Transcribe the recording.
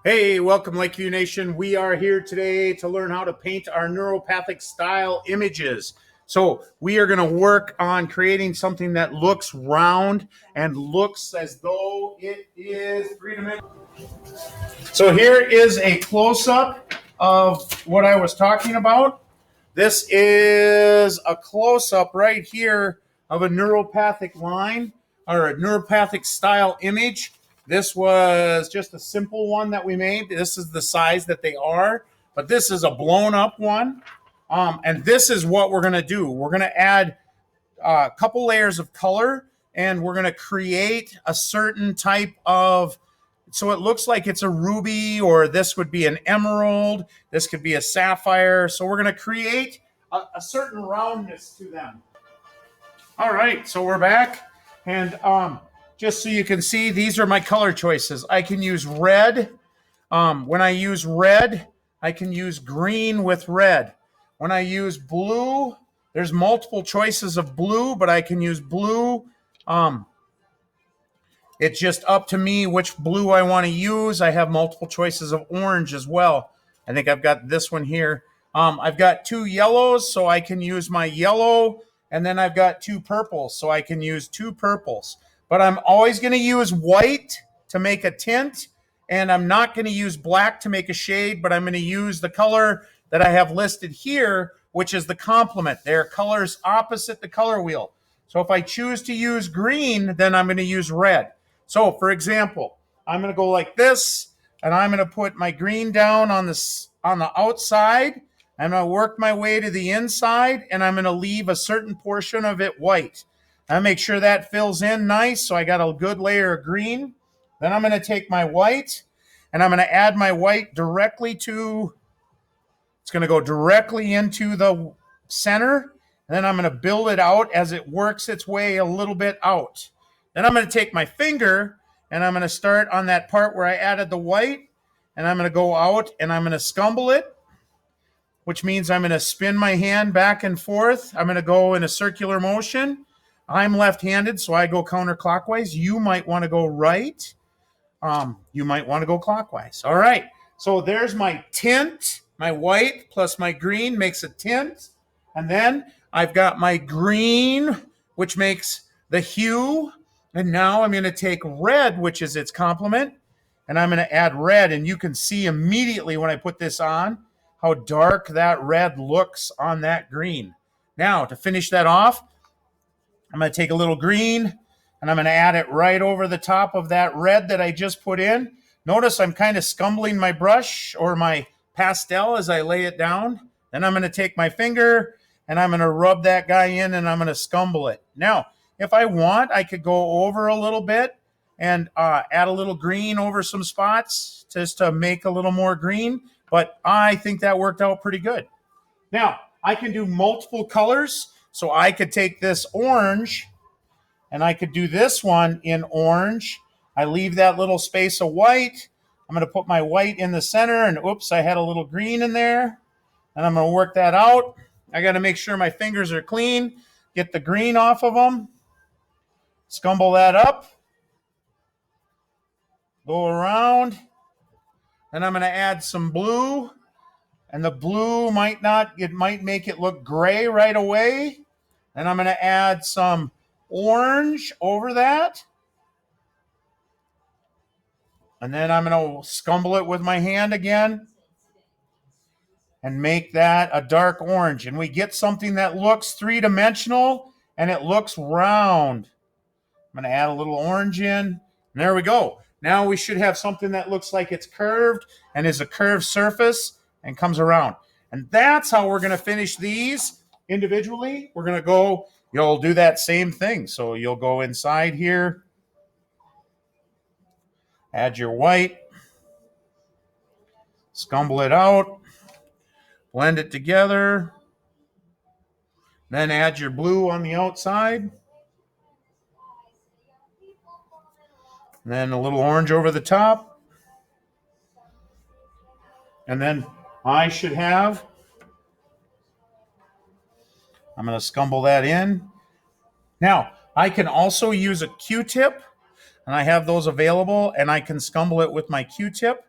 Hey, welcome Lakeview Nation. We are here today to learn how to paint our neuropathic style images. So we are going to work on creating something that looks round and looks as though it is three-dimensional. So here is a close-up of what I was talking about. This is a close-up right here of a neuropathic line or a neuropathic style image. This was just a simple one that we made. This is the size that they are, but this is a blown up one. And this is what we're going to do. We're going to add a couple layers of color, and we're going to create a certain type of, so it looks like it's a ruby, or this would be an emerald. This could be a sapphire. So we're going to create a certain roundness to them. All right, so we're back. And just so you can see, these are my color choices. I can use red. When I use red, I can use green with red. When I use blue, there's multiple choices of blue, but I can use blue. It's just up to me which blue I want to use. I have multiple choices of orange as well. I think I've got this one here. I've got two yellows, so I can use my yellow. And then I've got two purples, so I can use two purples. But I'm always going to use white to make a tint. And I'm not going to use black to make a shade, but I'm going to use the color that I have listed here, which is the complement. They're colors opposite the color wheel. So if I choose to use green, then I'm going to use red. So for example, I'm going to go like this, and I'm going to put my green down on the outside. I'm going to work my way to the inside, and I'm going to leave a certain portion of it white. I make sure that fills in nice, so I got a good layer of green. Then I'm going to take my white, and I'm going to add my white directly to, it's going to go directly into the center. And then I'm going to build it out as it works its way a little bit out. Then I'm going to take my finger, and I'm going to start on that part where I added the white, and I'm going to go out, and I'm going to scumble it, which means I'm going to spin my hand back and forth. I'm going to go in a circular motion. I'm left-handed, so I go counterclockwise. You might want to go right. You might want to go clockwise. All right. So there's my tint. My white plus my green makes a tint. And then I've got my green, which makes the hue. And now I'm going to take red, which is its complement, and I'm going to add red. And you can see immediately when I put this on how dark that red looks on that green. Now, to finish that off, I'm going to take a little green, and I'm going to add it right over the top of that red that I just put in. Notice I'm kind of scumbling my brush or my pastel as I lay it down. Then I'm going to take my finger, and I'm going to rub that guy in, and I'm going to scumble it. Now, if I want, I could go over a little bit and add a little green over some spots just to make a little more green. But I think that worked out pretty good. Now, I can do multiple colors. So I could take this orange, and I could do this one in orange. I leave that little space of white. I'm going to put my white in the center, and oops, I had a little green in there. And I'm going to work that out. I got to make sure my fingers are clean, get the green off of them, scumble that up, go around, and I'm going to add some blue. And the blue might make it look gray right away. And I'm going to add some orange over that. And then I'm going to scumble it with my hand again and make that a dark orange. And we get something that looks three-dimensional and it looks round. I'm going to add a little orange in. And there we go. Now we should have something that looks like it's curved and is a curved surface and comes around. And that's how we're going to finish these individually. We're going to go, you'll do that same thing. So you'll go inside here, add your white, scumble it out, blend it together, then add your blue on the outside, then a little orange over the top. And then I should have, I'm going to scumble that in. Now, I can also use a Q-tip, and I have those available, and I can scumble it with my Q-tip.